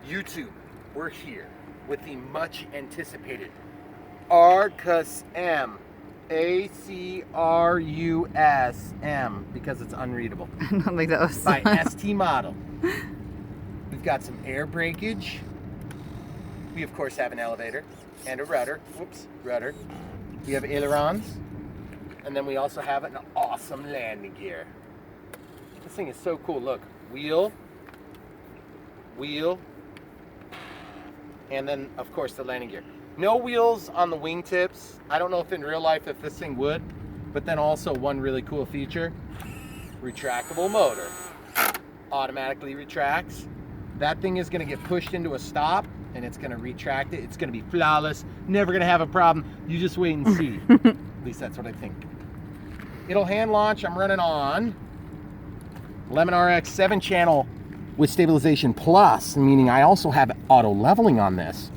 YouTube, we're here with the much anticipated Arcus M. A-C-R-U-S-M, because it's unreadable. I don't think that was by ST Model. We've got some air breakage. We of course have an elevator and a rudder. Whoops, rudder. We have ailerons. And then we also have an awesome landing gear. This thing is so cool. Look, wheel, and then of course the landing gear. No wheels on the wingtips. I don't know if in real life if this thing would, but then also one really cool feature, retractable motor. Automatically retracts. That thing is gonna get pushed into a stop and it's gonna retract it. It's gonna be flawless, never gonna have a problem. You just wait and see. At least that's what I think. It'll hand launch. I'm running on Lemon RX 7-channel with stabilization plus, meaning I also have auto leveling on this.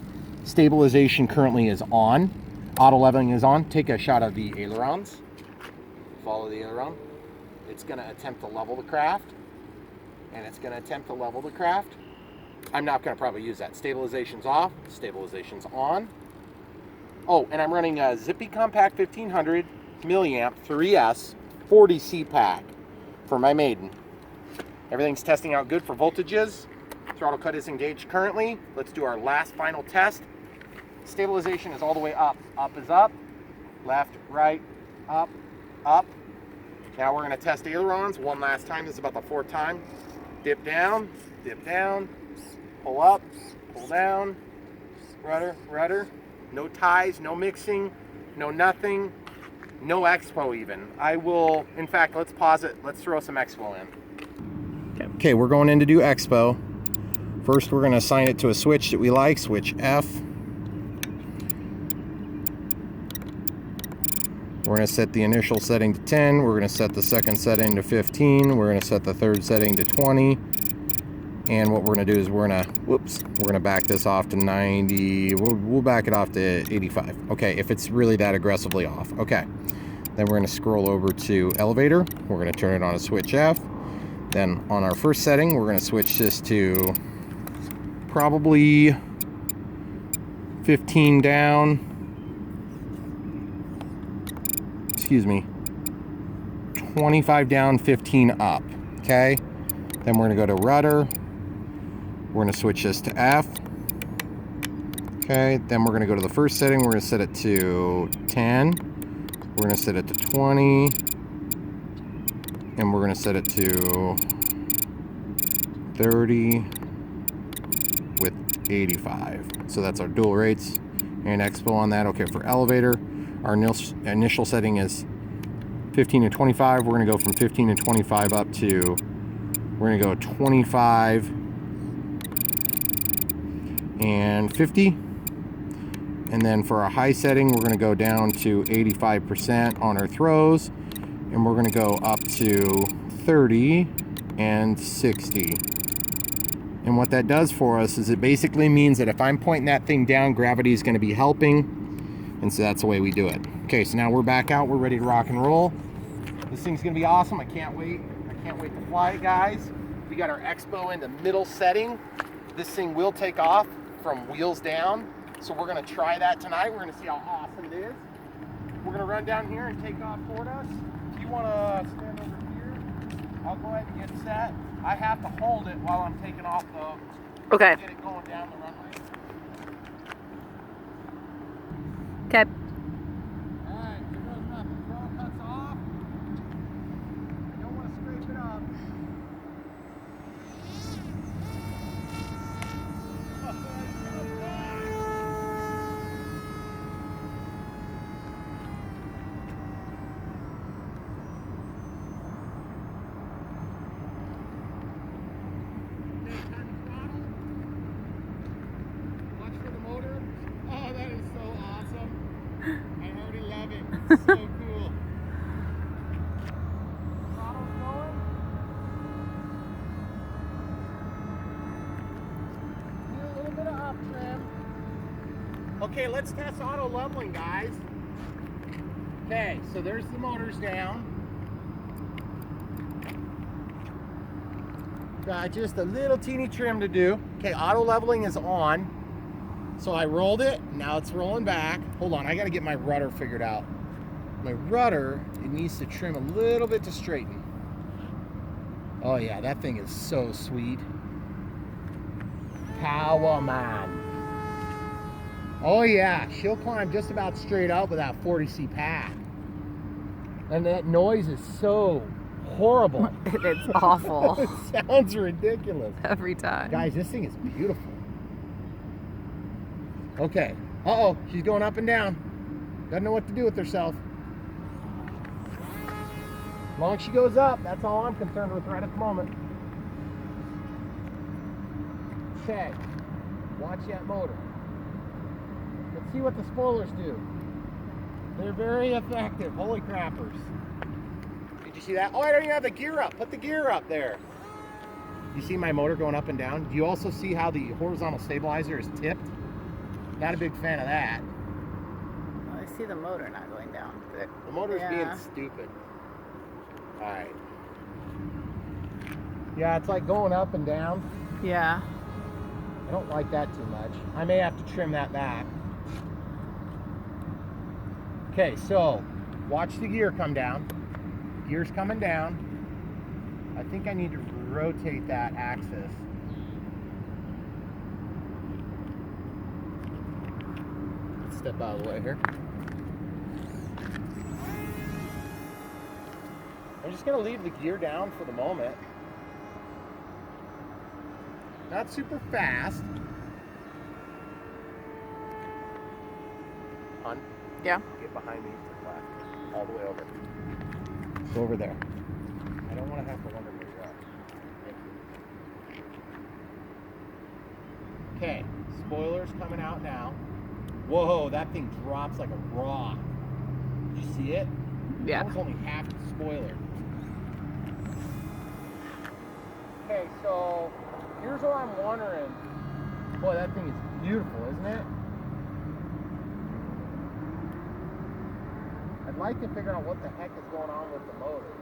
Stabilization currently is on. Auto leveling is on. Take a shot of the ailerons. Follow the aileron. It's going to attempt to level the craft. And it's going to attempt to level the craft. I'm not going to probably use that. Stabilization's off. Stabilization's on. Oh, and I'm running a Zippy Compact 1500 milliamp 3S 40C pack for my Maiden. Everything's testing out good for voltages. Throttle cut is engaged currently. Let's do our last final test. Stabilization is all the way up. Up is up. Left, right, up, up. Now we're going to test ailerons one last time. This is about the 4th time. Dip down, pull up, pull down, rudder, rudder. No ties, no mixing, no nothing, no expo even. I will, in fact, let's pause it. Let's throw some expo in. Okay, we're going in to do expo. First, we're going to assign it to a switch that we like, switch F. We're going to set the initial setting to 10. We're going to set the second setting to 15. We're going to set the third setting to 20. And what we're going to do is we're going to back this off to 90. We'll back it off to 85. Okay, if it's really that aggressively off. Okay. Then we're going to scroll over to elevator. We're going to turn it on a switch F. Then on our first setting, we're going to switch this to probably 15 down. Excuse me. 25 down, 15 up. Okay. Then we're going to go to rudder. We're going to switch this to F. Okay. Then we're going to go to the first setting. We're going to set it to 10. We're going to set it to 20. And we're going to set it to 30 with 85. So that's our dual rates and expo on that. Okay, for elevator, our initial setting is 15 and 25. We're going to go from 15 and 25 up to, we're going to go 25 and 50. And then for our high setting, we're going to go down to 85% on our throws. And we're going to go up to 30 and 60. And what that does for us is it basically means that if I'm pointing that thing down, gravity is going to be helping. And so that's the way we do it. Okay, so now we're back out. We're ready to rock and roll. This thing's going to be awesome. I can't wait. I can't wait to fly it, guys. We got our expo in the middle setting. This thing will take off from wheels down. So we're going to try that tonight. We're going to see how awesome it is. We're going to run down here and take off toward us. If you want to stand over here, I'll go ahead and get set. I have to hold it while I'm taking off though. Okay. Get it going down the runway. Okay. Alright, here goes nothing. Throttle cuts off. I don't want to scrape it up. So cool. Throttle's going. Do a little bit of up trim. Okay, let's test auto leveling, guys. Okay, so there's the motors down. Got just a little teeny trim to do. Okay, auto leveling is on. So I rolled it, now it's rolling back. Hold on, I gotta get my rudder figured out. My rudder, it needs to trim a little bit to straighten. Oh yeah, that thing is so sweet. Power man. Oh yeah, she'll climb just about straight up with that 40C pack. And that noise is so horrible. It's awful. It sounds ridiculous. Every time. Guys, this thing is beautiful. Okay. Uh-oh, she's going up and down. Doesn't know what to do with herself. As long as she goes up, that's all I'm concerned with right at the moment. Okay. Watch that motor. Let's see what the spoilers do. They're very effective. Holy crappers. Did you see that? Oh, I don't even have the gear up. Put the gear up there. You see my motor going up and down? Do you also see how the horizontal stabilizer is tipped? Not a big fan of that. Well, I see the motor not going down. But The motor's being yeah. stupid. Alright. Yeah, it's like going up and down. Yeah. I don't like that too much. I may have to trim that back. Okay, so watch the gear come down. Gear's coming down. I think I need to rotate that axis. Let's step out of the way here. I'm just gonna leave the gear down for the moment. Not super fast. On. Yeah. Get behind me to the left. All the way over. Go over there. I don't want to have to wonder where you are. Thank you. Okay, spoilers coming out now. Whoa, that thing drops like a rock. Did you see it? Yeah. That was only half the spoiler. Okay, so here's what I'm wondering. Boy, that thing is beautiful, isn't it? I'd like to figure out what the heck is going on with the motor.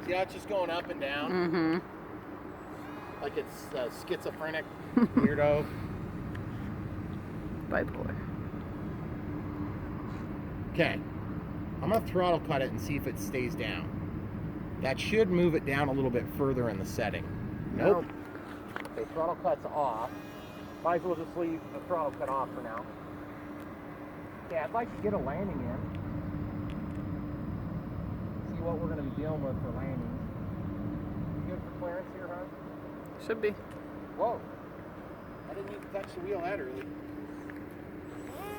See how it's just going up and down? Mm-hmm. Like it's schizophrenic, weirdo. Bipolar. Okay, I'm gonna throttle cut it and see if it stays down. That should move it down a little bit further in the setting. Nope. Okay, throttle cut's off. Might as well just leave the throttle cut off for now. Yeah, I'd like to get a landing in. See what we're gonna be dealing with for landings. You good for clearance here, huh? Should be. Whoa. I didn't even touch the wheel that early.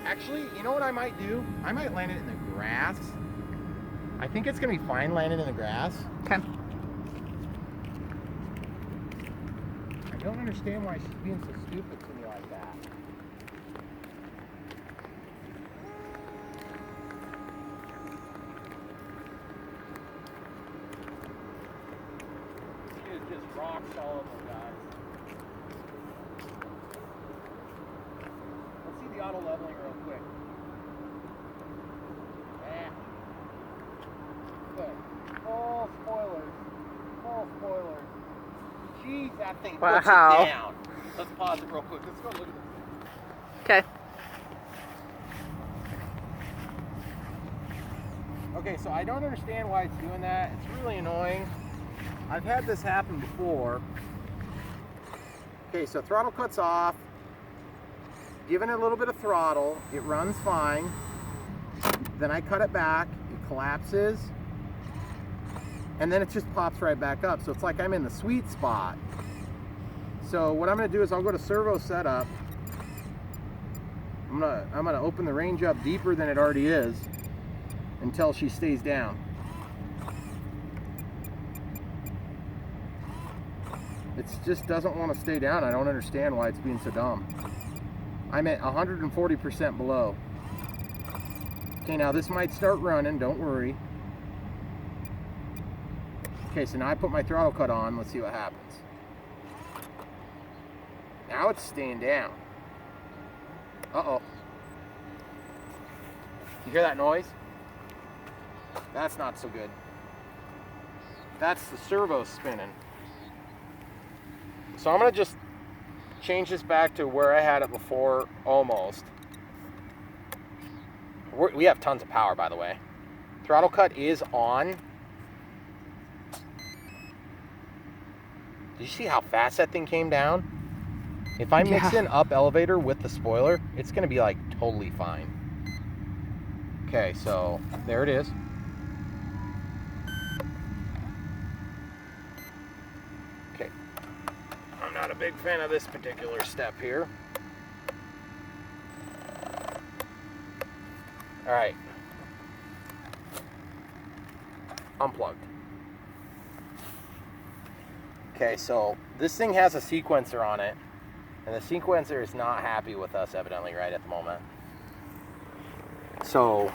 Actually, you know what I might do? I might land it in the grass. I think it's gonna be fine landing in the grass. Okay. I don't understand why she's being so stupid to me like that. She is just rock solid, guys. Let's see the auto leveling real quick. Good. Full spoilers. Full spoilers. Jeez, that thing puts Wow. it down. Let's pause it real quick. Let's go look at this. Okay. Okay, so I don't understand why it's doing that. It's really annoying. I've had this happen before. Okay, so throttle cuts off. Giving it a little bit of throttle. It runs fine. Then I cut it back. It collapses. And then it just pops right back up. So it's like I'm in the sweet spot. So what I'm gonna do is I'll go to servo setup. I'm gonna open the range up deeper than it already is until she stays down. It just doesn't want to stay down. I don't understand why it's being so dumb. I'm at 140% below. Okay, now this might start running, don't worry. Okay, so now I put my throttle cut on. Let's see what happens. Now it's staying down. Uh-oh. You hear that noise? That's not so good. that's the servo spinning. So I'm gonna just change this back to where I had it before, almost. We have tons of power, by the way. Throttle cut is on. Did you see how fast that thing came down? If I mix in up elevator with the spoiler, it's gonna be like totally fine. Okay, so there it is. Okay, I'm not a big fan of this particular step here. All right, unplugged. Okay, so this thing has a sequencer on it, and the sequencer is not happy with us evidently right at the moment. So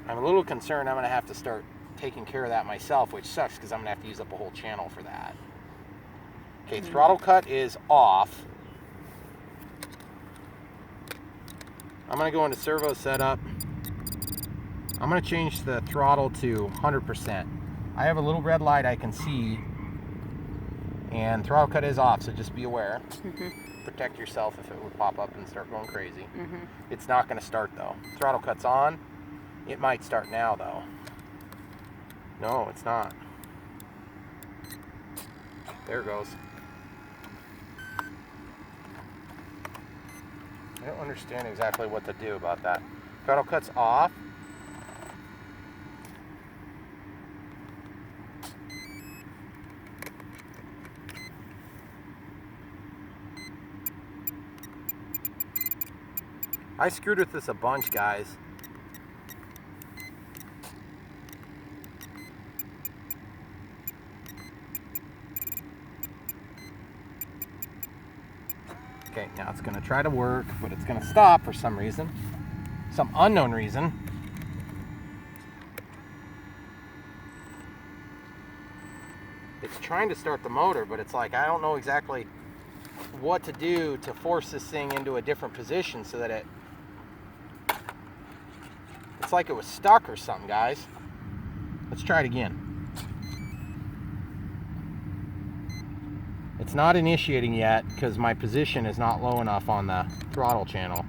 I'm a little concerned I'm gonna have to start taking care of that myself, which sucks because I'm gonna have to use up a whole channel for that. Okay, throttle cut is off. I'm gonna go into servo setup. I'm gonna change the throttle to 100%. I have a little red light I can see, and throttle cut is off, so just be aware. Protect yourself if it would pop up and start going crazy. It's not gonna start though. Throttle cut's on. It might start now though. No, it's not. There it goes. I don't understand exactly what to do about that. Throttle cut's off. I screwed with this a bunch, guys. Okay, now it's gonna try to work, but it's gonna stop for some reason. Some unknown reason. It's trying to start the motor, but it's like, I don't know exactly what to do to force this thing into a different position so that it's like it was stuck or something, guys. Let's try it again. It's not initiating yet because my position is not low enough on the throttle channel.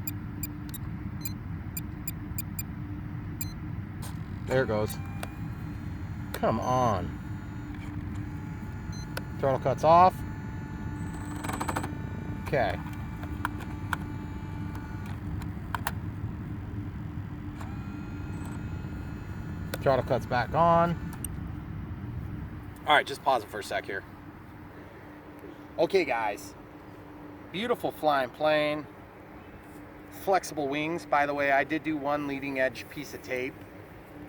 There it goes. Come on. Throttle cut's off. Okay. Throttle cut's back on. All right, just pause it for a sec here. Okay, guys. Beautiful flying plane. Flexible wings. By the way, I did do one leading edge piece of tape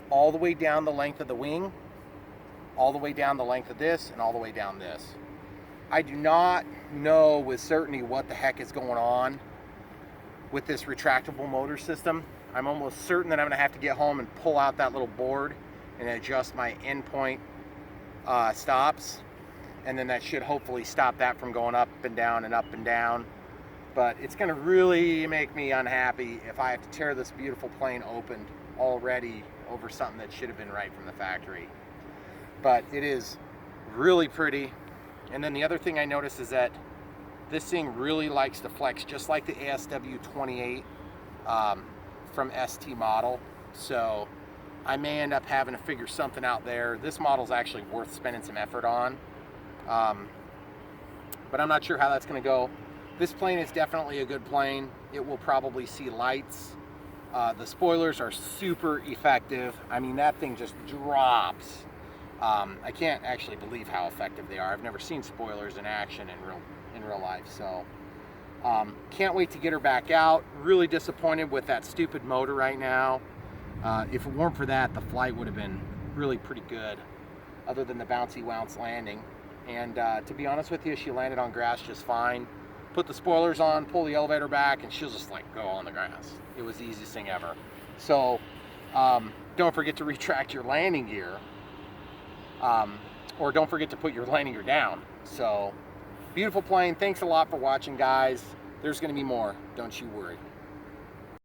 all the way down the length of the wing, all the way down the length of this, and all the way down this. I do not know with certainty what the heck is going on with this retractable motor system. I'm almost certain that I'm gonna have to get home and pull out that little board and adjust my endpoint stops. And then that should hopefully stop that from going up and down and up and down. But it's gonna really make me unhappy if I have to tear this beautiful plane open already over something that should have been right from the factory. But it is really pretty. And then the other thing I noticed is that this thing really likes to flex just like the ASW28 from ST model. So I may end up having to figure something out there. This model is actually worth spending some effort on. But I'm not sure how that's going to go. This plane is definitely a good plane. It will probably see lights. The spoilers are super effective. I mean, that thing just drops. I can't actually believe how effective they are. I've never seen spoilers in action in real life. So can't wait to get her back out. Really disappointed with that stupid motor right now. If it weren't for that, the flight would have been really pretty good, other than the bouncy bounce landing. And to be honest with you, she landed on grass just fine. Put the spoilers on, pull the elevator back, and she'll just like go on the grass. It was the easiest thing ever. So don't forget to retract your landing gear, or don't forget to put your landing gear down. So beautiful plane. Thanks a lot for watching, guys. There's going to be more. Don't you worry.